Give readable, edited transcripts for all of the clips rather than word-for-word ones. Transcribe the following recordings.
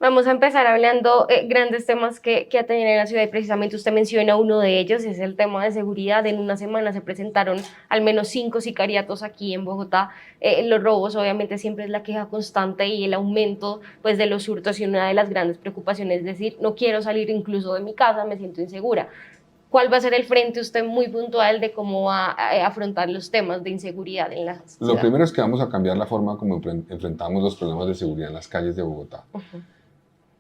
Vamos a empezar hablando grandes temas que atender en la ciudad y precisamente usted menciona uno de ellos, es el tema de seguridad. En una semana se presentaron al menos 5 sicariatos aquí en Bogotá. Los robos obviamente siempre es la queja constante y el aumento pues, de los hurtos y una de las grandes preocupaciones es decir, no quiero salir incluso de mi casa, me siento insegura. ¿Cuál va a ser el frente usted muy puntual de cómo va a afrontar los temas de inseguridad en la Lo ciudad? primero es que vamos a cambiar la forma como enfrentamos los problemas de seguridad en las calles de Bogotá. Uh-huh.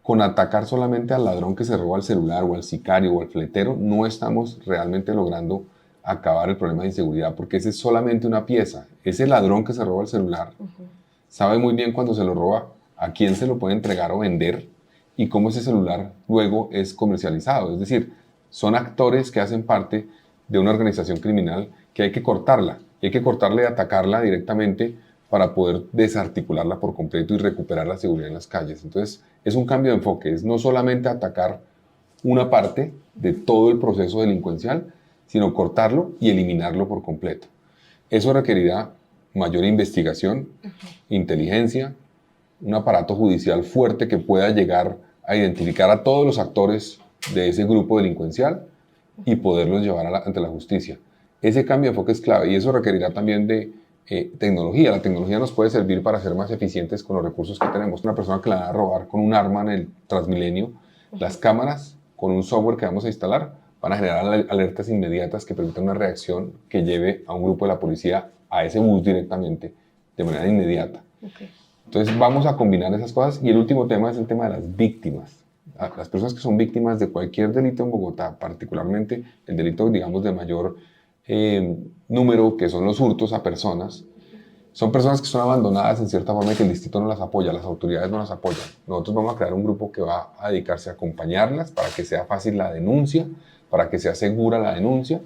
Con atacar solamente al ladrón que se roba el celular o al sicario o al fletero, no estamos realmente logrando acabar el problema de inseguridad, porque ese es solamente una pieza. Ese ladrón que se roba el celular sabe muy bien cuando se lo roba a quién se lo puede entregar o vender y cómo ese celular luego es comercializado. Es decir, son actores que hacen parte de una organización criminal que hay que cortarla. Y hay que cortarla y atacarla directamente para poder desarticularla por completo y recuperar la seguridad en las calles. Entonces, es un cambio de enfoque. Es no solamente atacar una parte de todo el proceso delincuencial, sino cortarlo y eliminarlo por completo. Eso requerirá mayor investigación, inteligencia, un aparato judicial fuerte que pueda llegar a identificar a todos los actores de ese grupo delincuencial y poderlos llevar ante la justicia. Ese cambio de enfoque es clave y eso requerirá también de tecnología. La tecnología nos puede servir para ser más eficientes con los recursos que tenemos. Una persona que la va a robar con un arma en el Transmilenio, las cámaras con un software que vamos a instalar van a generar alertas inmediatas que permitan una reacción que lleve a un grupo de la policía a ese bus directamente, de manera inmediata. Okay. Entonces vamos a combinar esas cosas y el último tema es el tema de las víctimas. Las personas que son víctimas de cualquier delito en Bogotá, particularmente el delito, digamos, de mayor número, que son los hurtos a personas, son personas que son abandonadas en cierta forma y que el distrito no las apoya, las autoridades no las apoyan. Nosotros vamos a crear un grupo que va a dedicarse a acompañarlas para que sea fácil la denuncia, para que sea segura la denuncia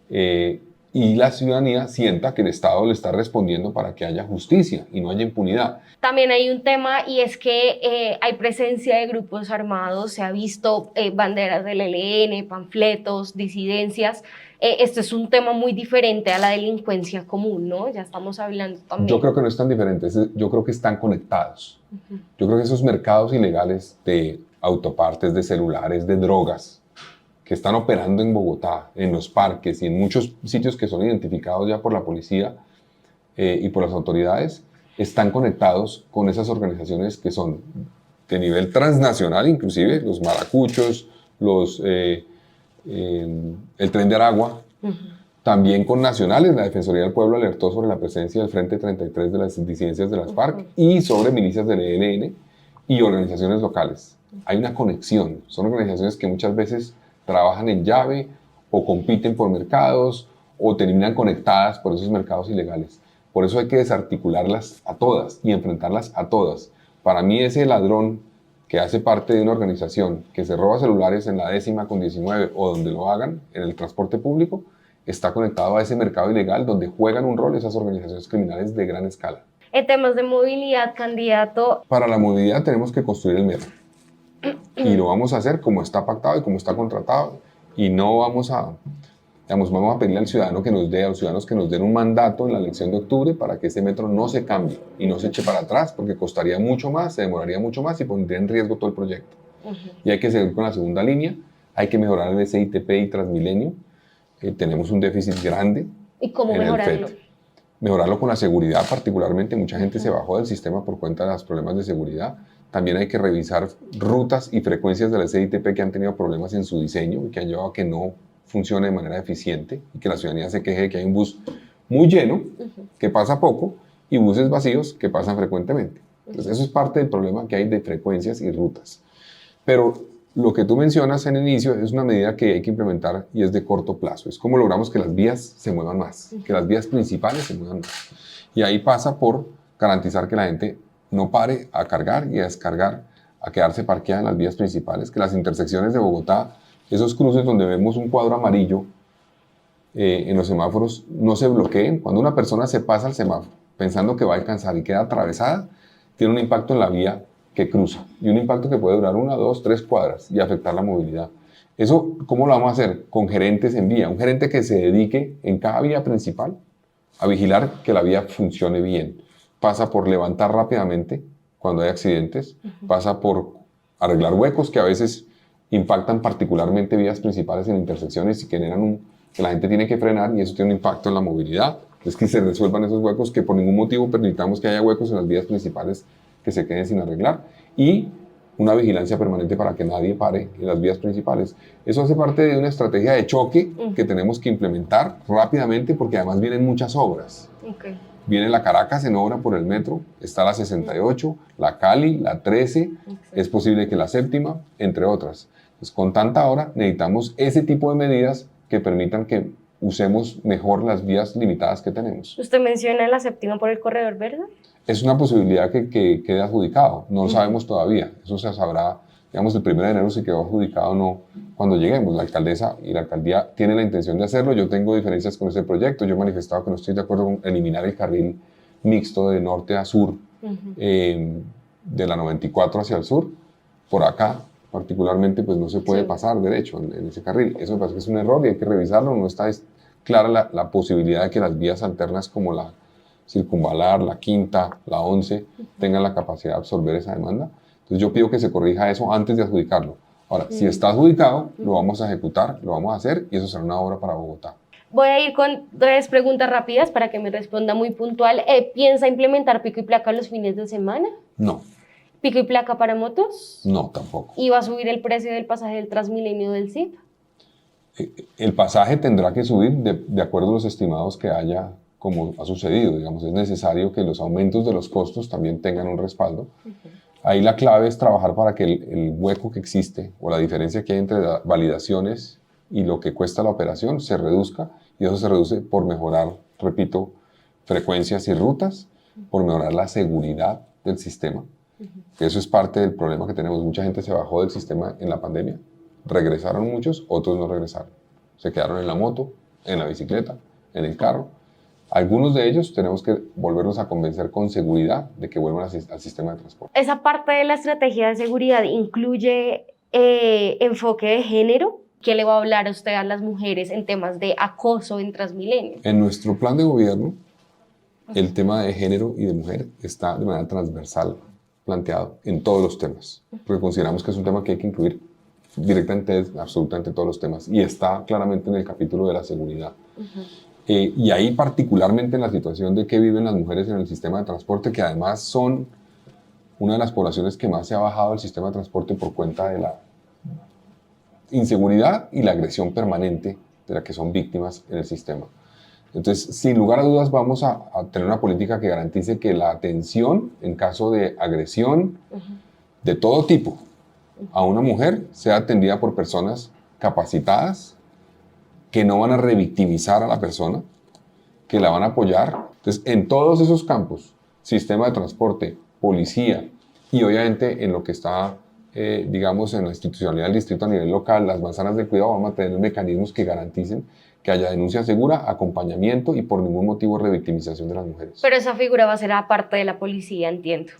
y la ciudadanía sienta que el Estado le está respondiendo para que haya justicia y no haya impunidad. También hay un tema y es que hay presencia de grupos armados, se ha visto banderas del ELN, panfletos, disidencias. Esto es un tema muy diferente a la delincuencia común, ¿no? Ya estamos hablando también. Yo creo que no es tan diferente, yo creo que están conectados. Yo creo que esos mercados ilegales de autopartes, de celulares, de drogas, que están operando en Bogotá, en los parques y en muchos sitios que son identificados ya por la policía y por las autoridades, están conectados con esas organizaciones que son de nivel transnacional, inclusive los maracuchos, el Tren de Aragua, también con nacionales. La Defensoría del Pueblo alertó sobre la presencia del Frente 33 de las disidencias de las FARC y sobre milicias del ELN y organizaciones locales. Hay una conexión, son organizaciones que muchas veces trabajan en llave o compiten por mercados o terminan conectadas por esos mercados ilegales. Por eso hay que desarticularlas a todas y enfrentarlas a todas. Para mí ese ladrón que hace parte de una organización que se roba celulares en la 10ª con 19 o donde lo hagan, en el transporte público, está conectado a ese mercado ilegal donde juegan un rol esas organizaciones criminales de gran escala. En temas de movilidad, candidato. Para la movilidad tenemos que construir el metro. Y lo vamos a hacer como está pactado y como está contratado. Y no vamos a pedirle al ciudadano que nos dé, a los ciudadanos que nos den un mandato en la elección de octubre para que ese metro no se cambie y no se eche para atrás, porque costaría mucho más, se demoraría mucho más y pondría en riesgo todo el proyecto. Y hay que seguir con la segunda línea, hay que mejorar el SITP y Transmilenio. Tenemos un déficit grande. ¿Y cómo mejorarlo? Mejorarlo con la seguridad, particularmente. Mucha gente se bajó del sistema por cuenta de los problemas de seguridad. También hay que revisar rutas y frecuencias del SITP que han tenido problemas en su diseño y que han llevado a que no funcione de manera eficiente y que la ciudadanía se queje de que hay un bus muy lleno, que pasa poco, y buses vacíos que pasan frecuentemente. Entonces, eso es parte del problema que hay de frecuencias y rutas. Pero lo que tú mencionas en el inicio es una medida que hay que implementar y es de corto plazo. Es como logramos que las vías se muevan más, que las vías principales se muevan más. Y ahí pasa por garantizar que la gente no pare a cargar y a descargar, a quedarse parqueada en las vías principales, que las intersecciones de Bogotá, esos cruces donde vemos un cuadro amarillo en los semáforos, no se bloqueen. Cuando una persona se pasa al semáforo pensando que va a alcanzar y queda atravesada, tiene un impacto en la vía que cruza y un impacto que puede durar 1, 2, 3 cuadras y afectar la movilidad. Eso, ¿cómo lo vamos a hacer? Con gerentes en vía, un gerente que se dedique en cada vía principal a vigilar que la vía funcione bien. Pasa por levantar rápidamente cuando hay accidentes, pasa por arreglar huecos que a veces impactan particularmente vías principales en intersecciones y generan que la gente tiene que frenar y eso tiene un impacto en la movilidad. Es que se resuelvan esos huecos, que por ningún motivo permitamos que haya huecos en las vías principales que se queden sin arreglar, y una vigilancia permanente para que nadie pare en las vías principales. Eso hace parte de una estrategia de choque que tenemos que implementar rápidamente porque además vienen muchas obras. Okay. Viene la Caracas en obra por el metro, está la 68, la Cali, la 13, es posible que la séptima, entre otras. Pues con tanta obra necesitamos ese tipo de medidas que permitan que usemos mejor las vías limitadas que tenemos. ¿Usted menciona la séptima por el corredor verde? Es una posibilidad que quede adjudicado, no lo sabemos todavía, eso se sabrá, digamos, el 1 de enero si quedó adjudicado o no cuando lleguemos. La alcaldesa y la alcaldía tienen la intención de hacerlo, yo tengo diferencias con ese proyecto, yo he manifestado que no estoy de acuerdo con eliminar el carril mixto de norte a sur, de la 94 hacia el sur, por acá particularmente pues no se puede pasar derecho en ese carril, eso me parece que es un error y hay que revisarlo, no está clara la posibilidad de que las vías alternas como la Circunvalar, la Quinta, la 11, tengan la capacidad de absorber esa demanda. Entonces yo pido que se corrija eso antes de adjudicarlo. Ahora, si está adjudicado, lo vamos a ejecutar, lo vamos a hacer y eso será una obra para Bogotá. Voy a ir con 3 preguntas rápidas para que me responda muy puntual. ¿Piensa implementar pico y placa los fines de semana? No. ¿Pico y placa para motos? No, tampoco. ¿Y va a subir el precio del pasaje del Transmilenio del CIP? El pasaje tendrá que subir de acuerdo a los estimados que haya, como ha sucedido. Digamos, es necesario que los aumentos de los costos también tengan un respaldo. Ahí la clave es trabajar para que el hueco que existe o la diferencia que hay entre validaciones y lo que cuesta la operación se reduzca, y eso se reduce por mejorar, repito, frecuencias y rutas, por mejorar la seguridad del sistema. Eso es parte del problema que tenemos. Mucha gente se bajó del sistema en la pandemia, regresaron muchos, otros no regresaron. Se quedaron en la moto, en la bicicleta, en el carro. Algunos de ellos tenemos que volvernos a convencer con seguridad de que vuelvan al sistema de transporte. ¿Esa parte de la estrategia de seguridad incluye enfoque de género? ¿Qué le va a hablar a usted a las mujeres en temas de acoso en Transmilenio? En nuestro plan de gobierno, el tema de género y de mujer está de manera transversal planteado en todos los temas, porque consideramos que es un tema que hay que incluir directamente en absolutamente todos los temas, y está claramente en el capítulo de la seguridad. Y ahí particularmente en la situación de que viven las mujeres en el sistema de transporte, que además son una de las poblaciones que más se ha bajado del sistema de transporte por cuenta de la inseguridad y la agresión permanente de la que son víctimas en el sistema. Entonces, sin lugar a dudas, vamos a tener una política que garantice que la atención en caso de agresión de todo tipo a una mujer sea atendida por personas capacitadas, que no van a revictimizar a la persona, que la van a apoyar. Entonces, en todos esos campos, sistema de transporte, policía y obviamente en lo que está, digamos, en la institucionalidad del distrito a nivel local, las manzanas de cuidado, vamos a tener mecanismos que garanticen que haya denuncia segura, acompañamiento y por ningún motivo revictimización de las mujeres. Pero esa figura va a ser aparte de la policía, entiendo.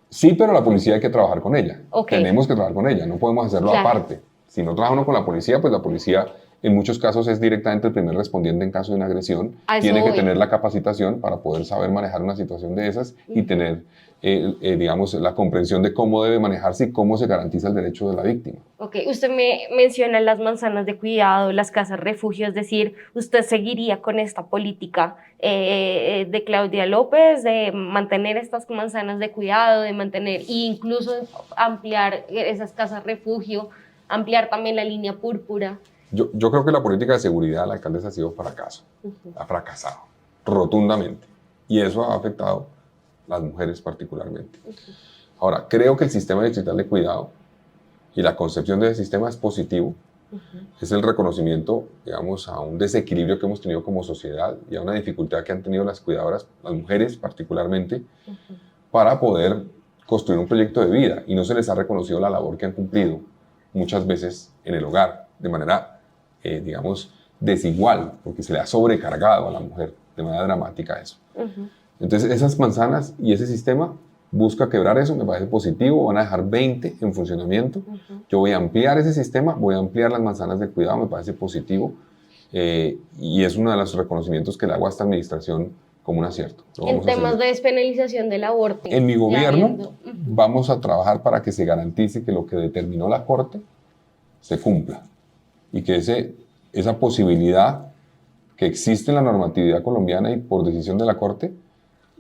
Sí, pero la policía hay que trabajar con ella. Okay. Tenemos que trabajar con ella, no podemos hacerlo aparte. Si no trabaja uno con la policía, pues la policía en muchos casos es directamente el primer respondiente en caso de una agresión. Tiene que tener la capacitación para poder saber manejar una situación de esas y tener, digamos, la comprensión de cómo debe manejarse y cómo se garantiza el derecho de la víctima. Ok, usted me menciona las manzanas de cuidado, las casas refugio, es decir, ¿usted seguiría con esta política de Claudia López de mantener estas manzanas de cuidado, de mantener e incluso ampliar esas casas refugio, ampliar también la línea púrpura? Yo creo que la política de seguridad de la alcaldesa ha sido fracaso, ha fracasado rotundamente, y eso ha afectado a las mujeres particularmente. Ahora, creo que el sistema distrital de cuidado y la concepción de ese sistema es positivo, es el reconocimiento, digamos, a un desequilibrio que hemos tenido como sociedad y a una dificultad que han tenido las cuidadoras, las mujeres particularmente, para poder construir un proyecto de vida, y no se les ha reconocido la labor que han cumplido muchas veces en el hogar, de manera digamos, desigual, porque se le ha sobrecargado a la mujer de manera dramática eso. Entonces, esas manzanas y ese sistema busca quebrar eso, me parece positivo, van a dejar 20 en funcionamiento. Yo voy a ampliar ese sistema, voy a ampliar las manzanas de cuidado, me parece positivo, y es uno de los reconocimientos que le hago a esta administración como un acierto. En temas de despenalización del aborto. En mi gobierno viendo. vamos a trabajar para que se garantice que lo que determinó la Corte se cumpla y que esa posibilidad que existe en la normatividad colombiana y por decisión de la Corte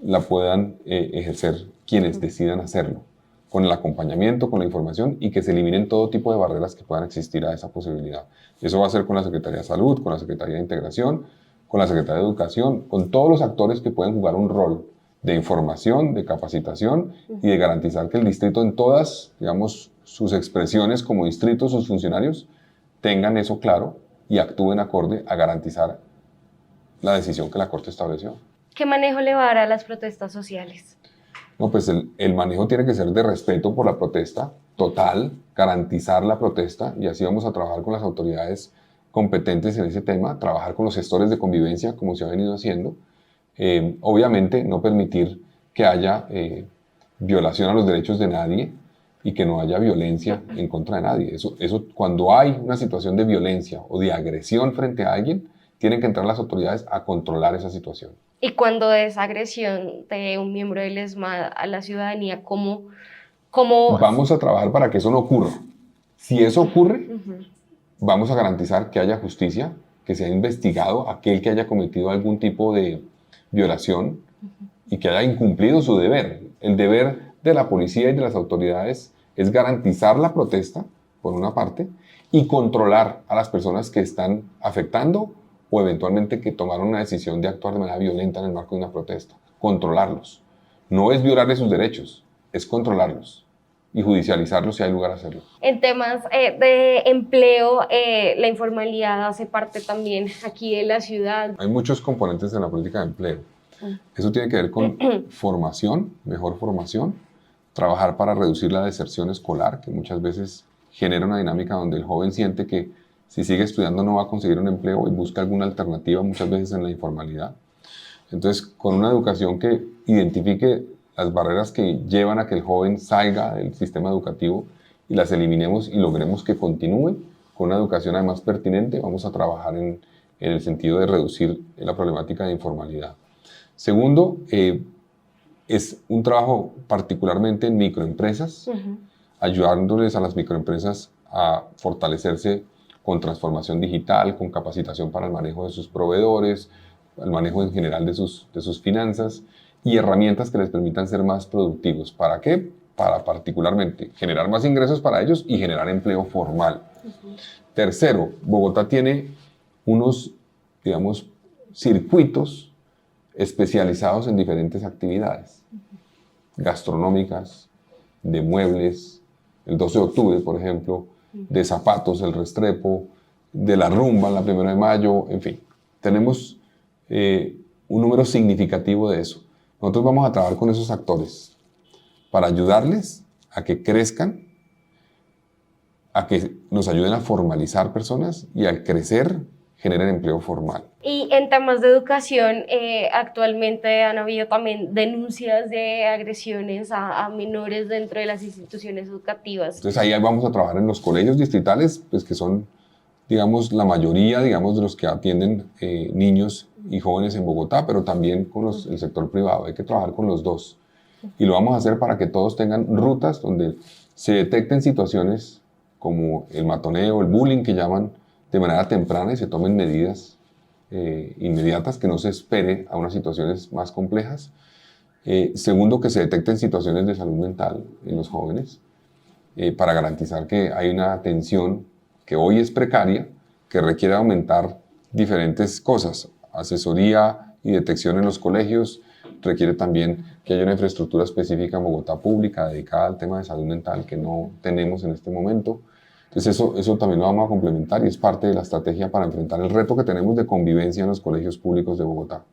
la puedan ejercer quienes decidan hacerlo, con el acompañamiento, con la información y que se eliminen todo tipo de barreras que puedan existir a esa posibilidad. Eso va a ser con la Secretaría de Salud, con la Secretaría de Integración, con la Secretaría de Educación, con todos los actores que pueden jugar un rol de información, de capacitación y de garantizar que el distrito en todas, digamos, sus expresiones como distrito, sus funcionarios, tengan eso claro y actúen acorde a garantizar la decisión que la Corte estableció. ¿Qué manejo le va a dar a las protestas sociales? No, pues el manejo tiene que ser de respeto por la protesta, total, garantizar la protesta y así vamos a trabajar con las autoridades competentes en ese tema, trabajar con los gestores de convivencia como se ha venido haciendo. Obviamente no permitir que haya violación a los derechos de nadie y que no haya violencia en contra de nadie. Eso, cuando hay una situación de violencia o de agresión frente a alguien, tienen que entrar las autoridades a controlar esa situación. Y cuando es agresión de un miembro del ESMAD a la ciudadanía, ¿cómo? Vamos a trabajar para que eso no ocurra. Si eso ocurre, vamos a garantizar que haya justicia, que sea investigado aquel que haya cometido algún tipo de violación y que haya incumplido su deber. El deber de la policía y de las autoridades es garantizar la protesta, por una parte, y controlar a las personas que están afectando o eventualmente que tomaron una decisión de actuar de manera violenta en el marco de una protesta. Controlarlos. No es violarles sus derechos, es controlarlos y judicializarlos si hay lugar a hacerlo. En temas de empleo, la informalidad hace parte también aquí de la ciudad. Hay muchos componentes en la política de empleo. Eso tiene que ver con formación, mejor formación, trabajar para reducir la deserción escolar, que muchas veces genera una dinámica donde el joven siente que si sigue estudiando no va a conseguir un empleo y busca alguna alternativa, muchas veces en la informalidad. Entonces, con una educación que identifique las barreras que llevan a que el joven salga del sistema educativo y las eliminemos y logremos que continúe, con una educación además pertinente, vamos a trabajar en el sentido de reducir la problemática de informalidad. Segundo, es un trabajo particularmente en microempresas, ayudándoles a las microempresas a fortalecerse con transformación digital, con capacitación para el manejo de sus proveedores, el manejo en general de sus finanzas y herramientas que les permitan ser más productivos. ¿Para qué? Para particularmente generar más ingresos para ellos y generar empleo formal. Tercero, Bogotá tiene unos, digamos, circuitos especializados en diferentes actividades gastronómicas, de muebles, el 12 de octubre, por ejemplo, de zapatos, el Restrepo, de la rumba, la 1 de mayo, en fin. Tenemos un número significativo de eso. Nosotros vamos a trabajar con esos actores para ayudarles a que crezcan, a que nos ayuden a formalizar personas y al crecer generen empleo formal. Y en temas de educación, actualmente han habido también denuncias de agresiones a menores dentro de las instituciones educativas. Entonces ahí vamos a trabajar en los colegios distritales, pues que son, digamos, la mayoría, digamos, de los que atienden niños y jóvenes en Bogotá, pero también con el sector privado. Hay que trabajar con los dos. Y lo vamos a hacer para que todos tengan rutas donde se detecten situaciones como el matoneo, el bullying que llaman, de manera temprana y se tomen medidas inmediatas, que no se espere a unas situaciones más complejas. Segundo, que se detecten situaciones de salud mental en los jóvenes para garantizar que hay una atención que hoy es precaria, que requiere aumentar diferentes cosas, asesoría y detección en los colegios, requiere también que haya una infraestructura específica en Bogotá pública dedicada al tema de salud mental que no tenemos en este momento. Entonces eso también lo vamos a complementar y es parte de la estrategia para enfrentar el reto que tenemos de convivencia en los colegios públicos de Bogotá.